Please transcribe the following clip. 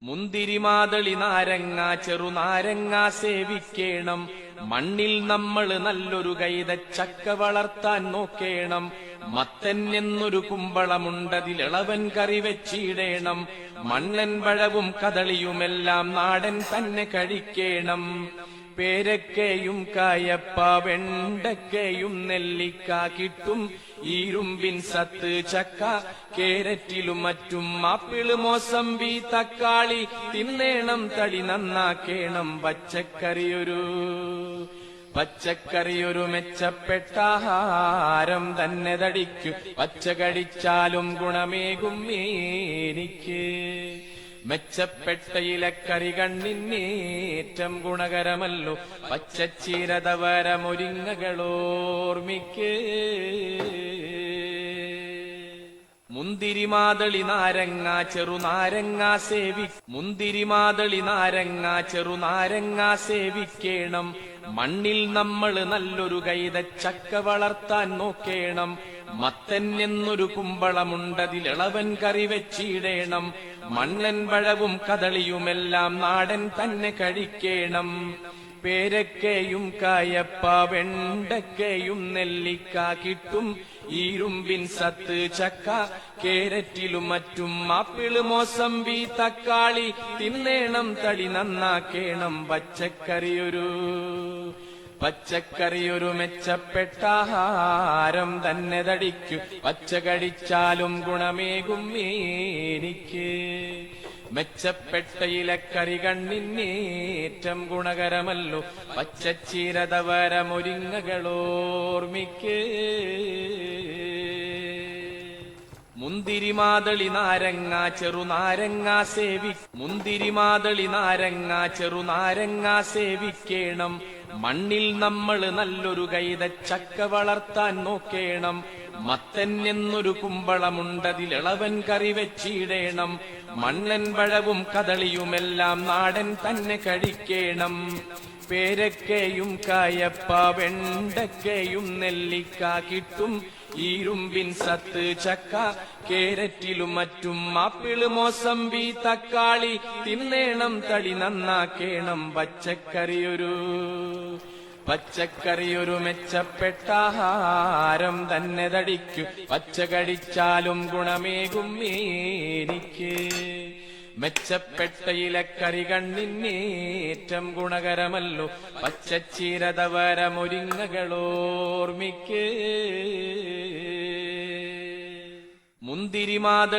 മുന്തിരിമാതളി നാരങ്ങ ചെറുനാരങ്ങ സേവിക്കേണം. മണ്ണിൽ നമ്മൾ നല്ലൊരു കൈതച്ചക്ക വളർത്താൻ നോക്കേണം. മത്തൻ എന്നൊരു കുമ്പളമുണ്ടതിലിളവൻ കറി വെച്ചിടേണം. മണ്ണൻ പഴവും കദളിയുമെല്ലാം നാടൻ തന്നെ കഴിക്കേണം. പേരക്കയും കായപ്പ വെണ്ടക്കയും നെല്ലിക്ക കിട്ടും. ഇരുമ്പിൻ സത്ത് ചക്ക കേരറ്റിലും മറ്റും ആപ്പിള് മോസമ്പി തക്കാളി തിന്നേണം. തടി നന്നാക്കേണം. പച്ചക്കറിയൊരു മെച്ചപ്പെട്ട ആഹാരം തന്നെ. തടിക്കു പച്ച കടിച്ചാലും ഗുണമേകും എനിക്ക്. മെച്ചപ്പെട്ട ഇലക്കറി കണ്ണിനേറ്റം ഗുണകരമല്ലോ. പച്ചച്ചീരതവര മുരിങ്ങകളോർമിക്ക്. മുന്തിരിമാതളി നാരങ്ങ ചെറുനാരങ്ങ സേവിക്കേണം. മണ്ണിൽ നമ്മൾ നല്ലൊരു കൈതച്ചക്ക വളർത്താൻ നോക്കേണം. മത്തൻ എന്നൊരു കുമ്പളമുണ്ടതിലിളവൻ കറി വെച്ചിടേണം. മണ്ണൻ പഴവും കദളിയുമെല്ലാം നാടൻ തന്നെ കഴിക്കേണം. പേരക്കയും കായപ്പ വെണ്ടക്കയും നെല്ലിക്ക കിട്ടും. ഇരുമ്പിൻ സത്ത് ചക്ക കേരറ്റിലും മറ്റും ആപ്പിള് മോസമ്പി തക്കാളി തിന്നേണം. തടി നന്നാക്കേണം. പച്ചക്കറിയൊരു മെച്ചപ്പെട്ട ആഹാരം തന്നെ. തടിക്കു പച്ച കടിച്ചാലും ഗുണമേകും എനിക്ക്. മെച്ചപ്പെട്ട ഇലക്കറി കണ്ണിനേറ്റം ഗുണകരമല്ലോ. പച്ചച്ചീരതവര മുരിങ്ങകളോർമിക്ക്. മുന്തിരിമാതളി നാരങ്ങ ചെറുനാരങ്ങ സേവിക്കേണം. മണ്ണിൽ നമ്മൾ നല്ലൊരു കൈതച്ചക്ക വളർത്താൻ നോക്കേണം. മത്തൻ എന്നൊരു കുമ്പളമുണ്ടതിലിളവൻ കറി വെച്ചിടേണം. മണ്ണൻ പഴവും കദളിയുമെല്ലാം നാടൻ തന്നെ കഴിക്കേണം. പേരക്കയും കായപ്പ വെണ്ടക്കയും നെല്ലിക്ക കിട്ടും. ഇരുമ്പിൻ സത്ത് ചക്ക കേരറ്റിലും മറ്റും ആപ്പിള് മോസമ്പി തക്കാളി തിന്നേണം. തടി നന്നാക്കേണം. പച്ചക്കറിയൊരു മെച്ചപ്പെട്ട ആഹാരം തന്നെ. തടിക്കു പച്ച കടിച്ചാലും ഗുണമേകും എനിക്ക്. മെച്ചപ്പെട്ട ഇലക്കറി കണ്ണിനേറ്റം ഗുണകരമല്ലോ. പച്ചച്ചീരതവര മുരിങ്ങകളോർമിക്ക്. മുന്തിരിമാതളി